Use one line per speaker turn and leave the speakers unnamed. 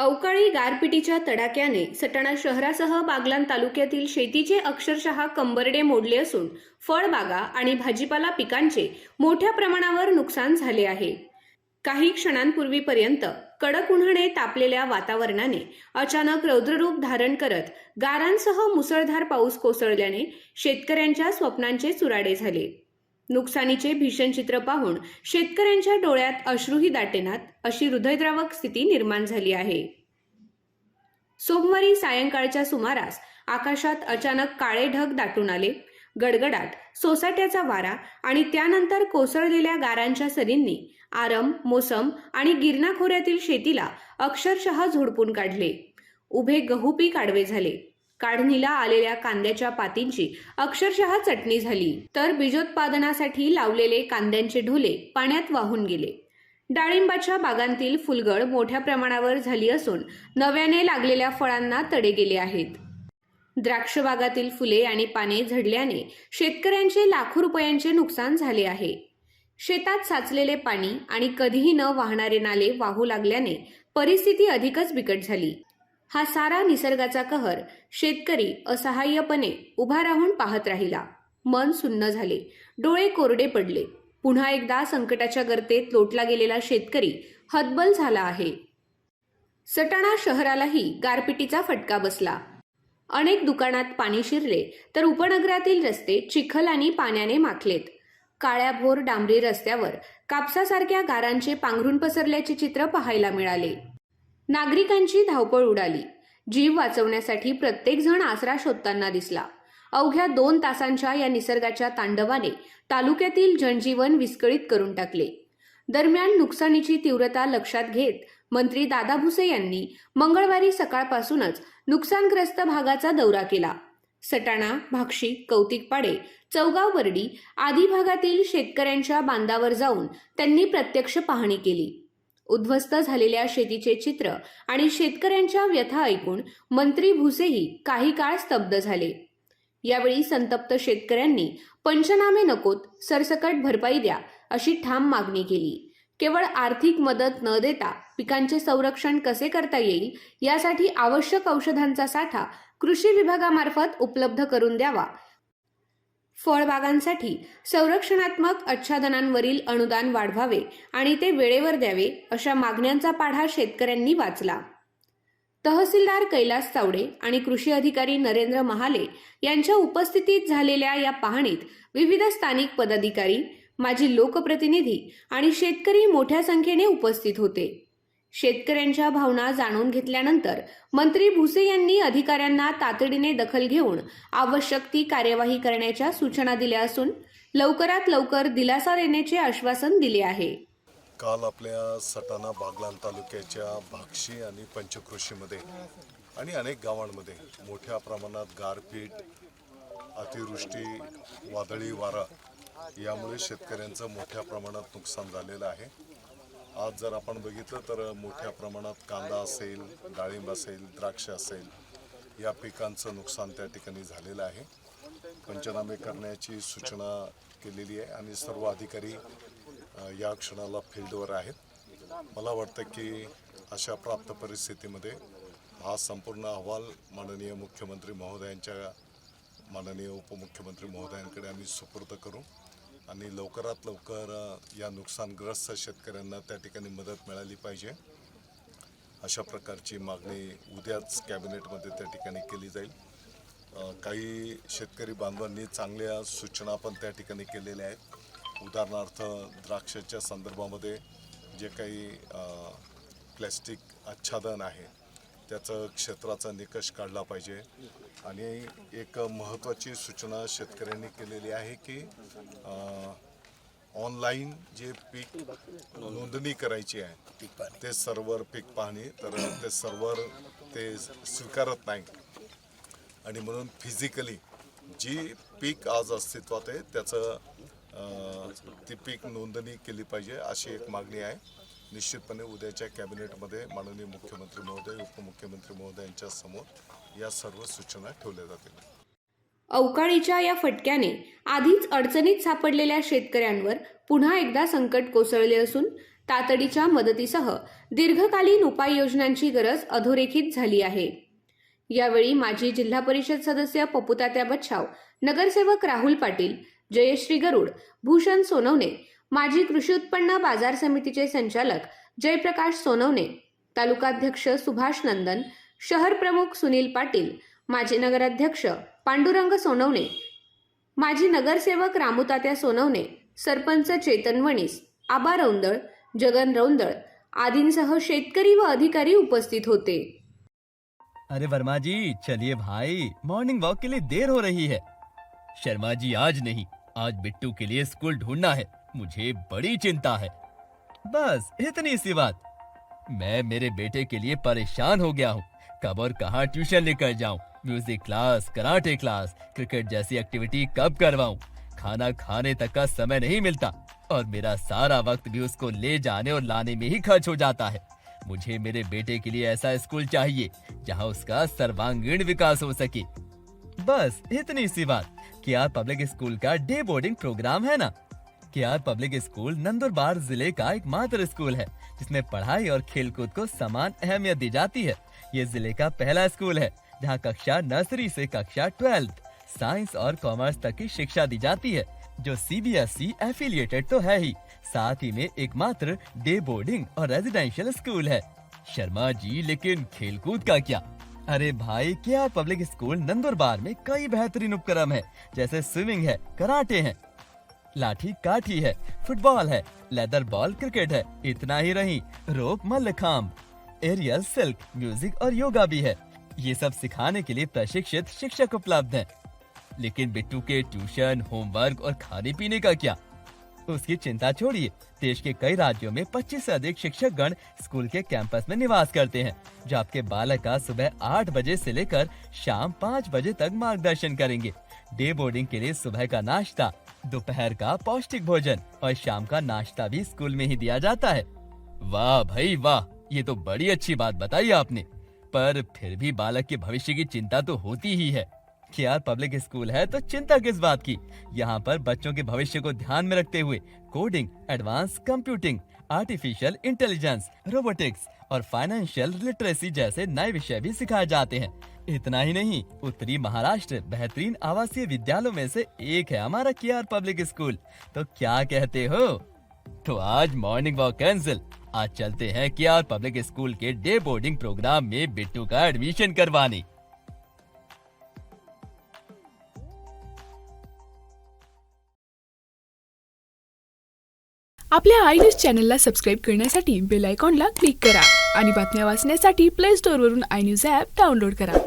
अवकाळी गारपिटीच्या तडाख्याने सटाणा शहरासह बागलाण तालुक्यातील शेतीचे अक्षरशः कंबरडे मोडले असून फळबागा आणि भाजीपाला पिकांचे मोठ्या प्रमाणावर नुकसान झाले आहे। काही क्षणांपूर्वीपर्यंत कडक उन्हाने तापलेल्या वातावरणाने अचानक रौद्ररूप धारण करत गारांसह मुसळधार पाऊस कोसळल्याने शेतकऱ्यांच्या स्वप्नांचे चुराडे झाले। नुकसानीचे भीषण चित्र पाहून शेतकऱ्यांच्या डोळ्यात अश्रूही दाटेनात अशी हृदयद्रावक स्थिती निर्माण झाली आहे। सोमवारी सायंकाळच्या सुमारास आकाशात अचानक काळे ढग दाटून आले। गडगडाट, सोसाट्याचा वारा आणि त्यानंतर कोसळलेल्या गारांच्या सरींनी आरम, मोसम आणि गिरणा खोऱ्यातील शेतीला अक्षरशः झोडपून काढले। उभे गहू पीक आडवे झाले। काढणीला आलेल्या कांद्याच्या पातींची अक्षरशः चटणी झाली, तर बीजोत्पादनासाठी लावलेले कांद्यांचे ढोले पाण्यात वाहून गेले। डाळिंबाच्या बागांतील फुलगळ मोठ्या प्रमाणावर झाली असून नव्याने लागलेल्या फळांना तडे गेले आहेत। द्राक्ष बागातील फुले आणि पाने झडल्याने शेतकऱ्यांचे लाखो रुपयांचे नुकसान झाले आहे। शेतात साचलेले पाणी आणि कधीही न वाहणारे नाले वाहू लागल्याने परिस्थिती अधिकच बिकट झाली। हा सारा निसर्गाचा कहर शेतकरी असहाय्यपणे उभा राहून पाहत राहिला। मन सुन्न झाले, डोळे कोरडे पडले। पुन्हा एकदा संकटाच्या गर्तेत लोटला गेलेला शेतकरी हतबल झाला आहे। सटाणा शहरालाही गारपिटीचा फटका बसला। अनेक दुकानात पाणी शिरले, तर उपनगरातील रस्ते चिखल आणि पाण्याने माखलेत। काळ्याभोर डांबरी रस्त्यावर कापसासारख्या गारांचे पांघरून पसरल्याचे चित्र पाहायला मिळाले। नागरिकांची धावपळ उडाली। जीव वाचवण्यासाठी प्रत्येक जण आसरा शोधताना दिसला। अवघ्या 2 तासांच्या या निसर्गाच्या तांडवाने तालुक्यातील जनजीवन विस्कळीत करून टाकले। दरम्यान नुकसानीची तीव्रता लक्षात घेत मंत्री दादा भुसे यांनी मंगळवारी सकाळपासूनच नुकसानग्रस्त भागाचा दौरा केला। सटाणा, भाक्षी, कौतिकपाडे, चौगाव बर्डी आदी भागातील शेतकऱ्यांच्या बांधावर जाऊन त्यांनी प्रत्यक्ष पाहणी केली। उद्ध्वस्त झालेल्या शेतीचे चित्र आणि शेतकऱ्यांच्या व्यथा ऐकून मंत्री भुसेही काही काळ स्तब्ध झाले। यावेळी संतप्त शेतकऱ्यांनी पंचनामे नकोत, सरसकट भरपाई द्या अशी ठाम मागणी केली। केवळ आर्थिक मदत न देता पिकांचे संरक्षण कसे करता येईल यासाठी आवश्यक औषधांचा साठा कृषी विभागामार्फत उपलब्ध करून द्यावा। फळबागांसाठी संरक्षणात्मक आच्छादनांवरील अनुदान वाढवावे आणि ते वेळेवर द्यावे अशा मागण्यांचा पाढा शेतकऱ्यांनी वाचला। तहसीलदार कैलास चावडे आणि कृषी अधिकारी नरेंद्र महाले यांच्या उपस्थितीत झालेल्या या पाहणीत विविध स्थानिक पदाधिकारी, माजी लोकप्रतिनिधी आणि शेतकरी मोठ्या संख्येने उपस्थित होते। शेतकऱ्यांच्या भावना जाणून घेतल्यानंतर मंत्री भुसे यांनी अधिकाऱ्यांना तातडीने दखल घेऊन आवश्यक ती कार्यवाही करण्याच्या सूचना दिल्या असून लवकरात लवकर दिलासा देण्याचे आश्वासन दिले आहे।
काल आपल्या सटाणा बागलाण तालुक्याच्या भाक्षी आणि पंचकृषीमध्ये आणि अनेक गावांमध्ये मोठ्या प्रमाणात गारपीट, अतिवृष्टी, वादळी वारा यामुळे शेतकऱ्यांचं मोठ्या प्रमाणात नुकसान झालेलं आहे। आज जर आपण बघितलं तर मोठ्या प्रमाणात कांदा असेल, डाळिंब असेल, द्राक्ष असेल या पिकांचं नुकसान त्या ठिकाणी झालेलं आहे। पंचनामे करण्याची सूचना केलेली आहे आणि सर्व अधिकारी या क्षणाला फील्डवर आहेत। मला वाटतं की अशा प्राप्त परिस्थितीमध्ये हा संपूर्ण अहवाल माननीय मुख्यमंत्री महोदयांच्या, माननीय उपमुख्यमंत्री महोदयांकडे आम्ही सुपूर्द करू आणि लवकरात लवकर या नुकसानग्रस्त शेतकऱ्यांना त्या ठिकाणी मदत मिळाली पाहिजे अशा प्रकारची मागणी उद्याच कॅबिनेटमध्ये त्या ठिकाणी केली जाईल। काही शेतकरी बांधवांनी चांगल्या सूचना पण त्या ठिकाणी केलेल्या आहेत। उदाहरणार्थ द्राक्षाच्या संदर्भामध्ये जे काही प्लॅस्टिक आच्छादन आहे त्याचं क्षेत्राचा निकष काढला पाहिजे आणि एक महत्त्वाची सूचना शेतकऱ्यांनी केलेली आहे की ऑनलाईन जे पीक नोंदणी करायची आहे ते सर्व्हर, पीक पाहणी, तर ते सर्व्हर ते स्वीकारत नाही आणि म्हणून फिजिकली जी पीक आज अस्तित्वात आहे त्याचं ती पीक नोंदणी केली पाहिजे अशी एक मागणी आहे। निश्चितपणे उद्याच्या कॅबिनेटमध्ये माननीय मुख्यमंत्री महोदय, उपमुख्यमंत्री महोदयांच्या समोर या सर्व सूचना ठेवल्या जातील।
अवकाळीच्या या फटक्याने आधीच अडचणीत सापडलेल्या शेतकऱ्यांवर पुन्हा एकदा संकट कोसळले असून तातडीच्या मदतीसह दीर्घकालीन उपाययोजनांची गरज अधोरेखित झाली आहे. यावेळी माजी जिल्हा परिषद सदस्य पपुतात्या बच्छाव, नगरसेवक राहुल पाटील, जयश्री गरुड, भूषण सोनवणे, माजी कृषी उत्पन्न बाजार समितीचे संचालक जयप्रकाश सोनवणे, तालुकाध्यक्ष सुभाष नंदन, शहर प्रमुख सुनील पाटील, माजी नगराध्यक्ष पांडुरंग सोनवणे, माजी नगरसेवक रामुतात्या सोनवणे, सरपंच चेतन वणीस, आबा रौंदळ, जगन रौंदळ आदींसह शेतकरी व अधिकारी उपस्थित होते.
अरे वर्मा जी, चलिए भाई, मॉर्निंग वॉक के लिए देर हो रही है। शर्मा जी आज नहीं, आज बिट्टू के लिए स्कूल ढूंढना है, मुझे बड़ी चिंता है। बस इतनी सी बात। मैं मेरे बेटे के लिए परेशान हो गया हूँ, कब और कहाँ ट्यूशन लेकर जाऊँ, music class, karate class, cricket जैसी एक्टिविटी कब करवाऊँ, खाना खाने तक का समय नहीं मिलता और मेरा सारा वक्त भी उसको ले जाने और लाने में ही खर्च हो जाता है। मुझे मेरे बेटे के लिए ऐसा स्कूल चाहिए जहाँ उसका सर्वांगीण विकास हो सके। बस इतनी सी बात। केआर पब्लिक स्कूल का डे बोर्डिंग प्रोग्राम है ना। केआर पब्लिक स्कूल नंदुरबार जिले का एकमात्र स्कूल है जिसमें पढ़ाई और खेलकूद को समान अहमियत दी जाती है। ये जिले का पहला स्कूल है जहाँ कक्षा नर्सरी से कक्षा 12 साइंस और कॉमर्स तक की शिक्षा दी जाती है, जो सीबीएसई एफिलिएटेड तो है ही, साथ ही में एकमात्र डे बोर्डिंग और रेजिडेंशियल स्कूल है। शर्मा जी, लेकिन खेलकूद का क्या? अरे भाई, केआर पब्लिक स्कूल नंदुरबार में कई बेहतरीन उपक्रम है, जैसे स्विमिंग है, कराटे है, लाठी काठी है, फुटबॉल है, लेदर बॉल क्रिकेट है। इतना ही नहीं, रोप मल्लखांब, एरियल सिल्क, म्यूजिक और योगा भी है। ये सब सिखाने के लिए प्रशिक्षित शिक्षक उपलब्ध हैं। लेकिन बिट्टू के ट्यूशन, होमवर्क और खाने पीने का क्या? उसकी चिंता छोड़िए। देश के कई राज्यों में 25 से अधिक शिक्षक गण स्कूल के कैंपस में निवास करते हैं, जो आपके बालक का सुबह 8 बजे से लेकर शाम 5 बजे तक मार्गदर्शन करेंगे। डे बोर्डिंग के लिए सुबह का नाश्ता, दोपहर का पौष्टिक भोजन और शाम का नाश्ता भी स्कूल में ही दिया जाता है। वाह भाई वाह, ये तो बड़ी अच्छी बात बताई आपने। पर फिर भी बालक के भविष्य की चिंता तो होती ही है। केआर पब्लिक स्कूल है तो चिंता किस बात की? यहाँ पर बच्चों के भविष्य को ध्यान में रखते हुए coding, advance computing, artificial intelligence, robotics और फाइनेंशियल लिटरेसी जैसे नए विषय भी सिखाए जाते हैं। इतना ही नहीं, उत्तरी महाराष्ट्र बेहतरीन आवासीय विद्यालयों में से एक है हमारा केआर पब्लिक स्कूल। तो क्या कहते हो? तो आज मॉर्निंग वॉक कैंसिल। आज चलते हैं केआर पब्लिक स्कूल के डे बोर्डिंग प्रोग्राम में बिट्टू का एडमिशन करवाने।
आपल्या आय न्यूज चॅनलला सबस्क्राईब करण्यासाठी बेल आयकॉनला क्लिक करा आणि बातम्या वाचण्यासाठी प्ले स्टोअरवरून आय न्यूज ॲप डाउनलोड करा.